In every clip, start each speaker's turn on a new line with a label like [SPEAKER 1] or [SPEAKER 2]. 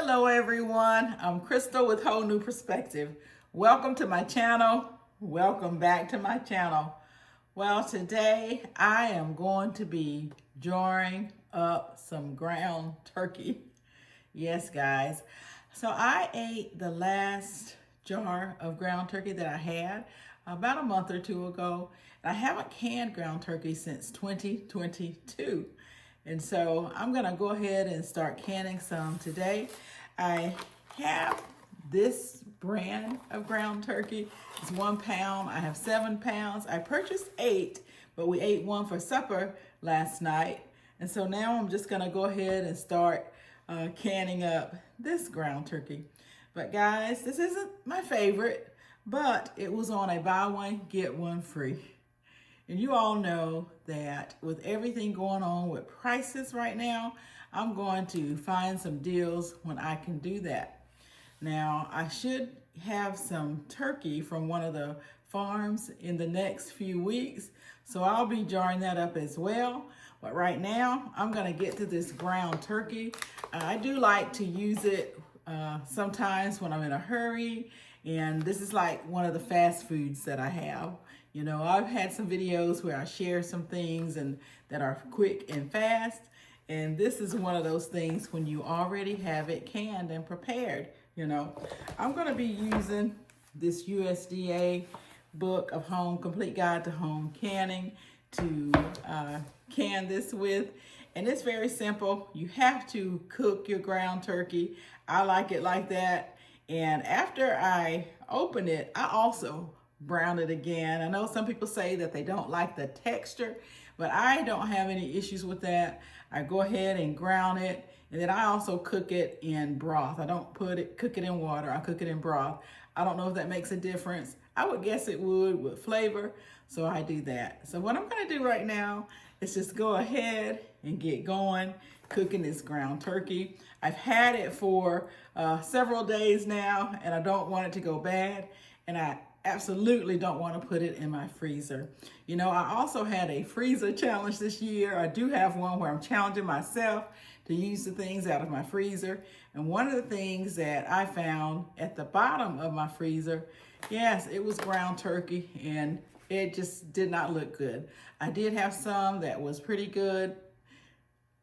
[SPEAKER 1] Hello everyone, I'm Crystal with Whole New Perspective. Welcome to my channel. Welcome back to my channel. Well, today I am going to be jarring up some ground turkey. Yes, guys. So I ate the last jar of ground turkey that I had about a month or two ago. And I haven't canned ground turkey since 2022. And so I'm gonna go ahead and start canning some today. I have this brand of ground turkey. It's 1 pound. I have 7 pounds. I purchased 8, but we ate 1 for supper last night. And so now I'm just gonna go ahead and start canning up this ground turkey. But guys, this isn't my favorite, but it was on a buy one, get one free. And you all know that with everything going on with prices right now, I'm going to find some deals when I can do that. Now, I should have some turkey from one of the farms in the next few weeks, so I'll be jarring that up as well. But right now, I'm gonna get to this ground turkey. I do like to use it sometimes when I'm in a hurry, and this is like one of the fast foods that I have. You know, I've had some videos where I share some things and that are quick and fast, and this is one of those things when you already have it canned and prepared, you know. I'm gonna be using this USDA book of Home Complete Guide to Home Canning to can this with. And it's very simple. You have to cook your ground turkey. I like it like that. And after I open it, I also brown it again. I know some people say that they don't like the texture, but I don't have any issues with that. I go ahead and ground it, and then I also cook it in broth. I don't cook it in water. I cook it in broth. I don't know if that makes a difference. I would guess it would with flavor, so I do that. So what I'm gonna do right now is just go ahead and get going cooking this ground turkey. I've had it for several days now, and I don't want it to go bad, and I absolutely don't want to put it in my freezer. You know, I also had a freezer challenge this year. I do have one where I'm challenging myself to use the things out of my freezer. And one of the things that I found at the bottom of my freezer, yes, it was ground turkey, and it just did not look good. I did have some that was pretty good.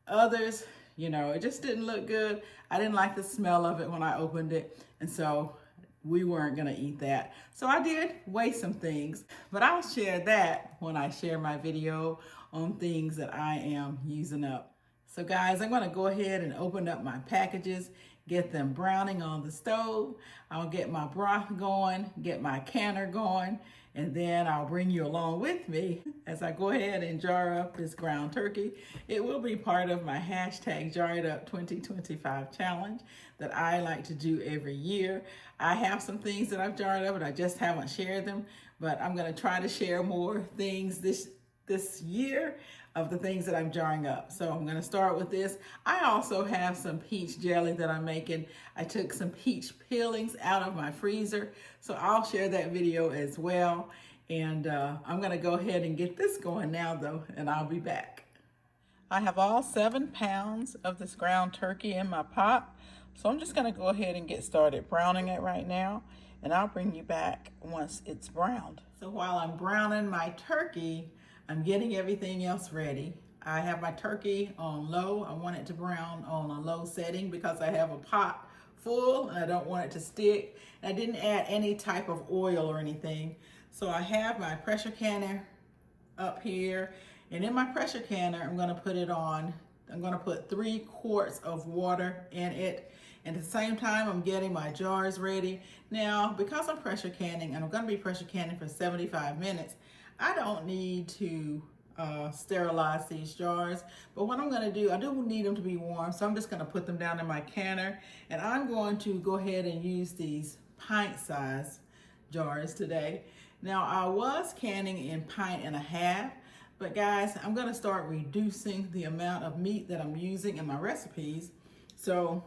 [SPEAKER 1] Others, you know, it just didn't look good. I didn't like the smell of it when I opened it. And so we weren't gonna eat that. So I did waste some things, but I'll share that when I share my video on things that I am using up. So guys, I'm gonna go ahead and open up my packages, get them browning on the stove. I'll get my broth going, get my canner going, and then I'll bring you along with me as I go ahead and jar up this ground turkey. It will be part of my hashtag Jar It Up 2025 challenge that I like to do every year. I have some things that I've jarred up, but I just haven't shared them, but I'm gonna try to share more things this year of the things that I'm jarring up. So I'm gonna start with this. I also have some peach jelly that I'm making. I took some peach peelings out of my freezer, so I'll share that video as well. And I'm gonna go ahead and get this going now though, and I'll be back. I have all 7 pounds of this ground turkey in my pot, so I'm just gonna go ahead and get started browning it right now, and I'll bring you back once it's browned. So while I'm browning my turkey, I'm getting everything else ready. I have my turkey on low. I want it to brown on a low setting because I have a pot full and I don't want it to stick. I didn't add any type of oil or anything. So I have my pressure canner up here, and in my pressure canner, I'm gonna put 3 quarts of water in it. And at the same time, I'm getting my jars ready. Now, because I'm pressure canning, and I'm gonna be pressure canning for 75 minutes, I don't need to sterilize these jars, but what I'm gonna do, I do need them to be warm, so I'm just gonna put them down in my canner, and I'm going to go ahead and use these pint-size jars today. Now, I was canning in 1.5 pints, but guys, I'm gonna start reducing the amount of meat that I'm using in my recipes, so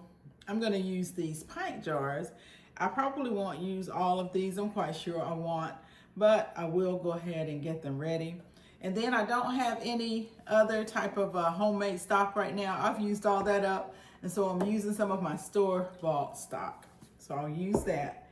[SPEAKER 1] I'm gonna use these pint jars. I probably won't use all of these, I'm quite sure I won't, but I will go ahead and get them ready. And then I don't have any other type of homemade stock right now. I've used all that up. And so I'm using some of my store-bought stock. So I'll use that.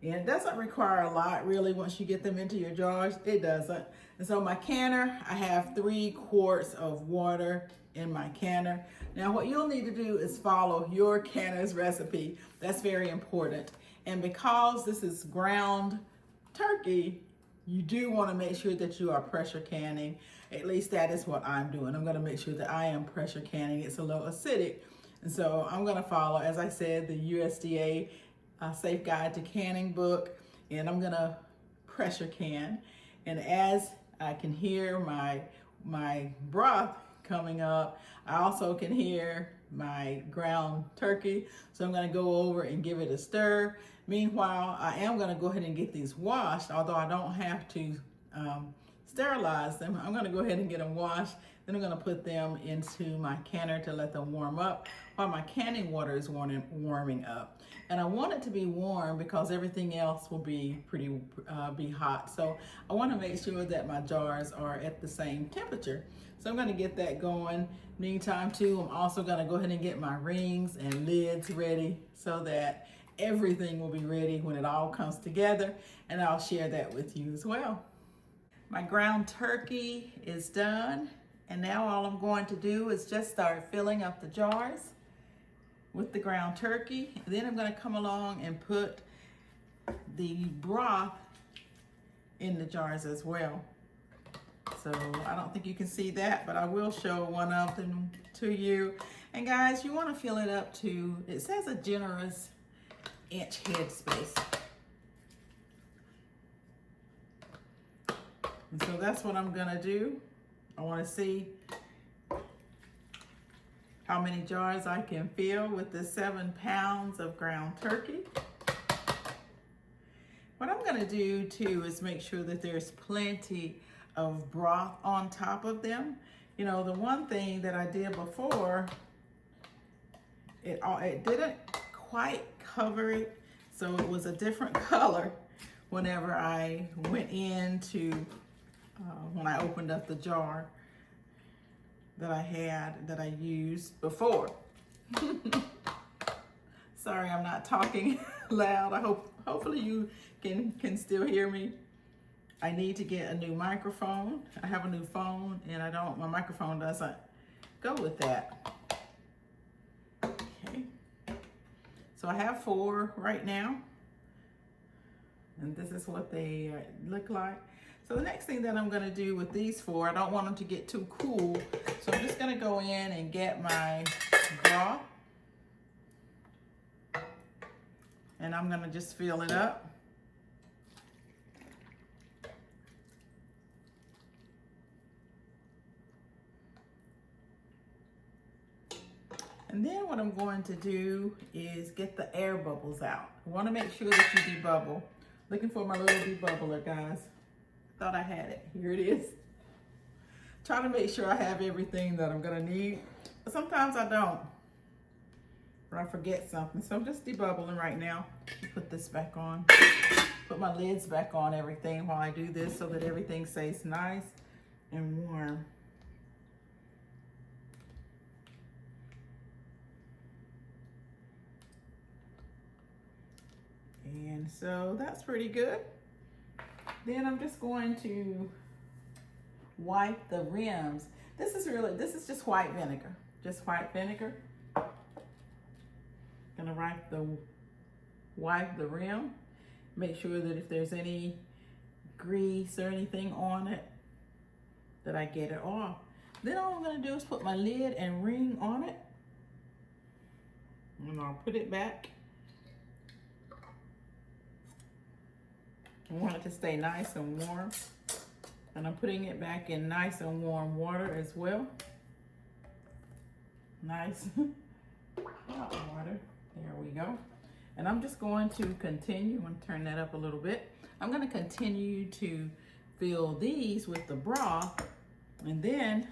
[SPEAKER 1] And it doesn't require a lot, really, once you get them into your jars. It doesn't. And so my canner, I have 3 quarts of water in my canner. Now, what you'll need to do is follow your canner's recipe. That's very important. And because this is ground turkey, you do want to make sure that you are pressure canning. At least that is what I'm doing. I'm going to make sure that I am pressure canning. It's a little acidic. And so I'm going to follow, as I said, the USDA Safe Guide to Canning book, and I'm gonna pressure can. And as I can hear my broth coming up, I also can hear my ground turkey. So I'm gonna go over and give it a stir. Meanwhile, I am gonna go ahead and get these washed, although I don't have to sterilize them. I'm gonna go ahead and get them washed. Then I'm gonna put them into my canner to let them warm up while my canning water is warming up. And I want it to be warm because everything else will be be hot. So I wanna make sure that my jars are at the same temperature. So I'm gonna get that going. Meantime too, I'm also gonna go ahead and get my rings and lids ready so that everything will be ready when it all comes together, and I'll share that with you as well. My ground turkey is done, and now all I'm going to do is just start filling up the jars with the ground turkey. And then I'm going to come along and put the broth in the jars as well. So I don't think you can see that, but I will show one of them to you. And guys, you want to fill it up to, it says a generous inch head space. And so that's what I'm gonna do. I wanna see how many jars I can fill with the 7 pounds of ground turkey. What I'm gonna do too is make sure that there's plenty of broth on top of them. You know, the one thing that I did before, it didn't quite cover it, so it was a different color whenever I went into when I opened up the jar that I used before. Sorry, I'm not talking loud. Hopefully you can still hear me. I need to get a new microphone. I have a new phone, and my microphone doesn't go with that. Okay. So I have 4 right now, and this is what they look like. So the next thing that I'm gonna do with these 4, I don't want them to get too cool, so I'm just gonna go in and get my broth, and I'm gonna just fill it up. And then what I'm going to do is get the air bubbles out. I wanna make sure that you debubble. Looking for my little debubbler, guys. Thought I had it. Here it is. Try to make sure I have everything that I'm gonna need, but sometimes I don't, or I forget something. So I'm just debubbling right now. Put this back on. Put my lids back on everything while I do this so that everything stays nice and warm. And so that's pretty good. Then I'm just going to wipe the rims. This is just white vinegar. Just white vinegar. Gonna wipe the rim. Make sure that if there's any grease or anything on it, that I get it off. Then all I'm gonna do is put my lid and ring on it. And I'll put it back. I want it to stay nice and warm. And I'm putting it back in nice and warm water as well. Nice hot water. There we go. And I'm just going to continue. I'm going to turn that up a little bit. I'm going to continue to fill these with the broth. And then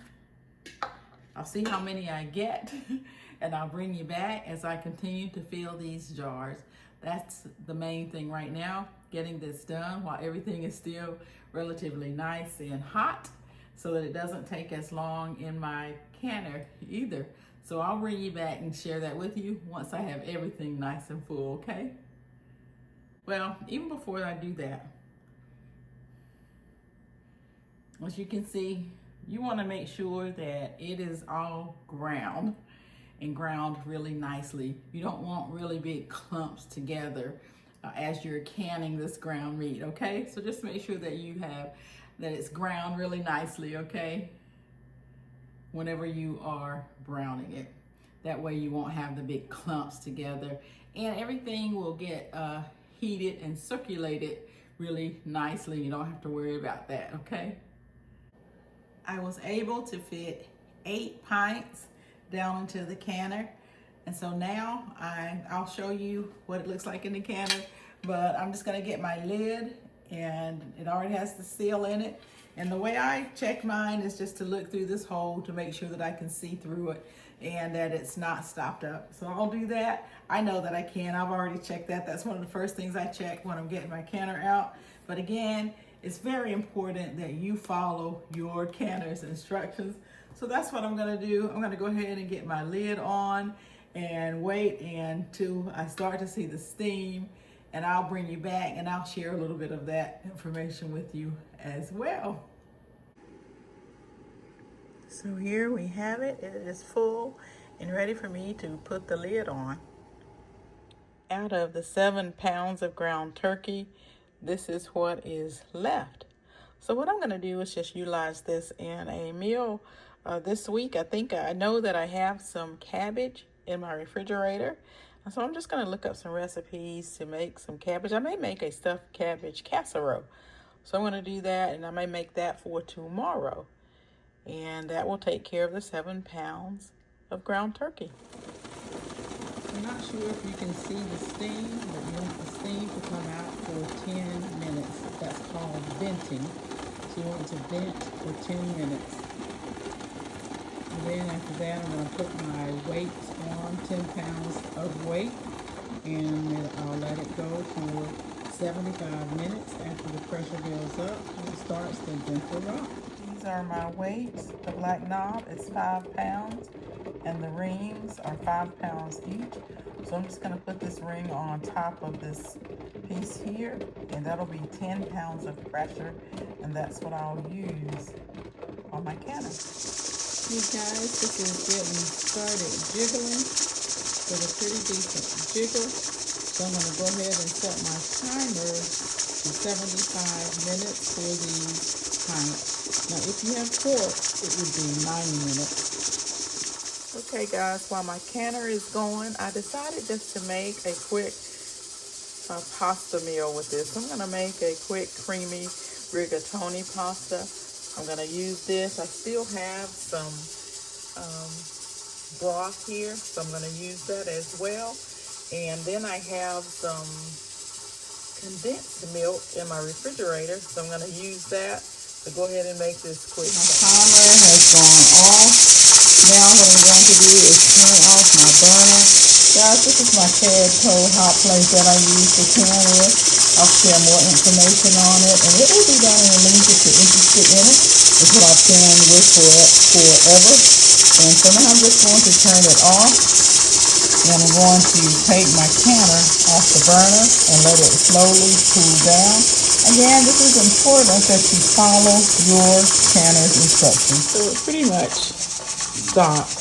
[SPEAKER 1] I'll see how many I get. And I'll bring you back as I continue to fill these jars. That's the main thing right now, getting this done while everything is still relatively nice and hot, so that it doesn't take as long in my canner either. So I'll bring you back and share that with you once I have everything nice and full, okay? Well, even before I do that, as you can see, you want to make sure that it is all ground and ground really nicely. You don't want really big clumps together as you're canning this ground meat, okay? So just make sure that that it's ground really nicely, okay? Whenever you are browning it. That way you won't have the big clumps together, and everything will get heated and circulated really nicely. You don't have to worry about that, okay? I was able to fit 8 pints down into the canner. And so now I'll show you what it looks like in the canner, but I'm just gonna get my lid, and it already has the seal in it. And the way I check mine is just to look through this hole to make sure that I can see through it and that it's not stopped up. So I'll do that. I know that I can. I've already checked that. That's one of the first things I check when I'm getting my canner out. But again, it's very important that you follow your canner's instructions. So that's what I'm gonna do. I'm gonna go ahead and get my lid on and wait until I start to see the steam, and I'll bring you back and I'll share a little bit of that information with you as well. So here we have it. It is full and ready for me to put the lid on. Out of the 7 pounds of ground turkey, this is what is left. So what I'm going to do is just utilize this in a meal this week. I know that I have some cabbage in my refrigerator. And so I'm just going to look up some recipes to make some cabbage. I may make a stuffed cabbage casserole. So I'm going to do that, and I may make that for tomorrow. And that will take care of the 7 pounds of ground turkey. I'm not sure if you can see the steam, but you want the steam to come out for 10 minutes. That's called venting. So you want to vent for 10 minutes. And then after that, I'm going to put my weight on, 10 pounds of weight, and then I'll let it go for 75 minutes. After the pressure builds up, it starts to gentle rock. These are my weights. The black knob is 5 pounds, and the rings are 5 pounds each. So I'm just going to put this ring on top of this piece here, and that'll be 10 pounds of pressure, and that's what I'll use on my canner. Hey guys, this is getting started jiggling with a pretty decent jiggle. So I'm going to go ahead and set my timer to 75 minutes for these pints. Now if you have pork, it would be 90 minutes. Okay guys, while my canner is going, I decided just to make a quick pasta meal with this. I'm going to make a quick creamy rigatoni pasta. I'm going to use this. I still have some broth here, so I'm going to use that as well. And then I have some condensed milk in my refrigerator, so I'm going to use that to go ahead and make this quick. My timer has gone off. Now what I'm going to do is turn off my burner. Guys, this is my Cadco hot plate that I use to can with. I'll share more information on it, and it will be down in the link if you're interested in it. It's what I've canned with forever. And so now I'm just going to turn it off, and I'm going to take my canner off the burner and let it slowly cool down. Again, this is important that you follow your canner's instructions. So it pretty much stops.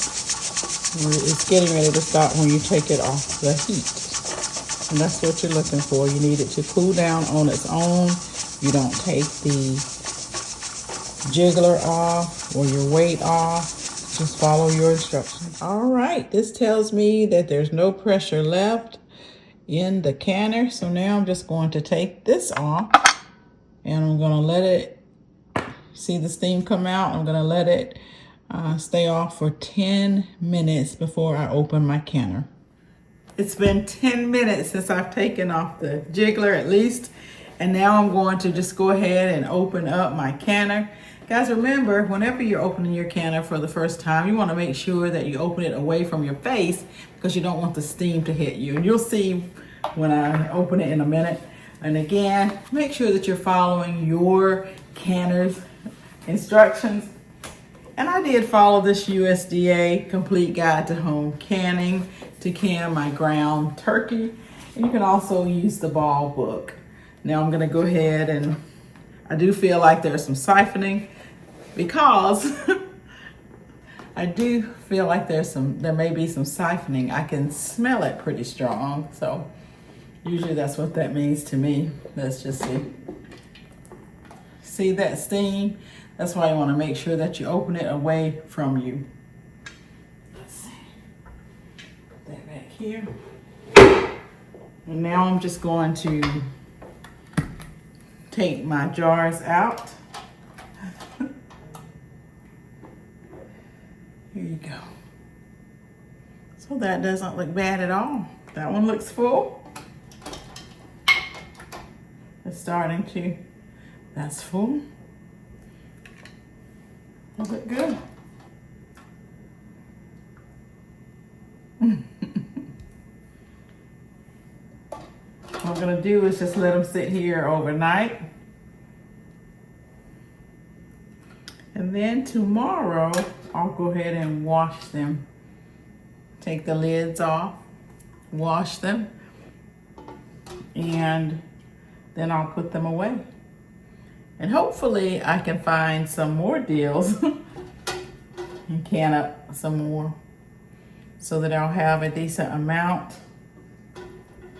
[SPEAKER 1] It's getting ready to stop when you take it off the heat. And that's what you're looking for. You need it to cool down on its own. You don't take the jiggler off or your weight off. Just follow your instructions. All right, this tells me that there's no pressure left in the canner. So now I'm just going to take this off, and I'm gonna let it, see the steam come out. I'm gonna let it stay off for 10 minutes before I open my canner. It's been 10 minutes since I've taken off the jiggler at least, and now I'm going to just go ahead and open up my canner. Guys, remember, whenever you're opening your canner for the first time, you want to make sure that you open it away from your face because you don't want the steam to hit you. And you'll see when I open it in a minute. And again, make sure that you're following your canner's instructions. And I did follow this USDA Complete Guide to Home Canning to can my ground turkey. And you can also use the ball book. Now I'm gonna go ahead and I do feel like there's some siphoning because I do feel like there may be some siphoning. I can smell it pretty strong. So usually that's what that means to me. Let's just see. See that steam? That's why you want to make sure that you open it away from you. Let's see. Put that back here. And now I'm just going to take my jars out. Here you go. So that doesn't look bad at all. That one looks full. It's starting to, that's full. Does it good? What I'm gonna do is just let them sit here overnight. And then tomorrow, I'll go ahead and wash them. Take the lids off, wash them, and then I'll put them away. And hopefully I can find some more deals and can up some more so that I'll have a decent amount.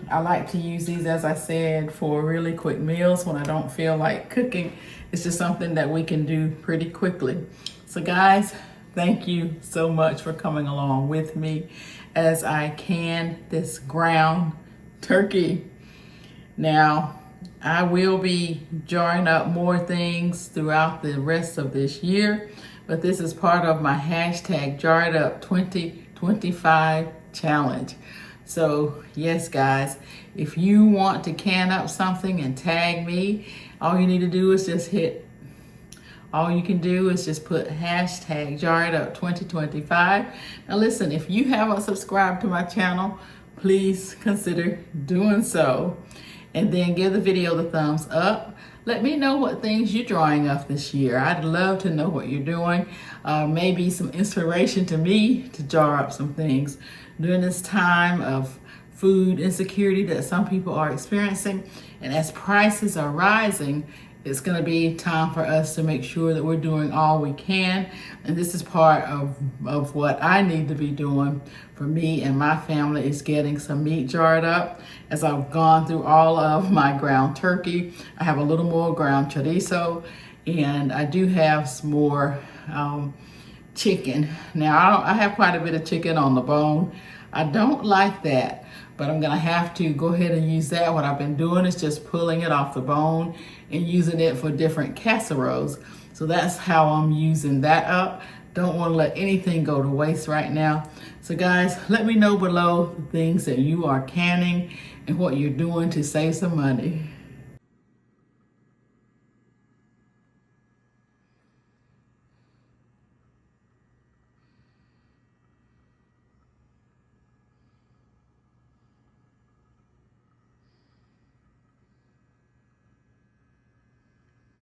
[SPEAKER 1] I like to use these, as I said, for really quick meals when I don't feel like cooking. It's just something that we can do pretty quickly. So guys, thank you so much for coming along with me as I can this ground turkey. Now, I will be jarring up more things throughout the rest of this year, but this is part of my hashtag Jarred Up 2025 challenge. So yes, guys, if you want to can up something and tag me, all you need to do is just all you can do is just put hashtag Jarred Up 2025. Now listen, if you haven't subscribed to my channel, please consider doing so. And then give the video the thumbs up. Let me know what things you're drawing up this year. I'd love to know what you're doing. Maybe some inspiration to me to jar up some things during this time of food insecurity that some people are experiencing. And as prices are rising, it's gonna be time for us to make sure that we're doing all we can. And this is part of what I need to be doing for me and my family, is getting some meat jarred up. As I've gone through all of my ground turkey, I have a little more ground chorizo, and I do have some more chicken. Now, I have quite a bit of chicken on the bone. I don't like that, but I'm gonna have to go ahead and use that. What I've been doing is just pulling it off the bone and using it for different casseroles. So that's how I'm using that up. Don't want to let anything go to waste right now. So guys, let me know below the things that you are canning and what you're doing to save some money.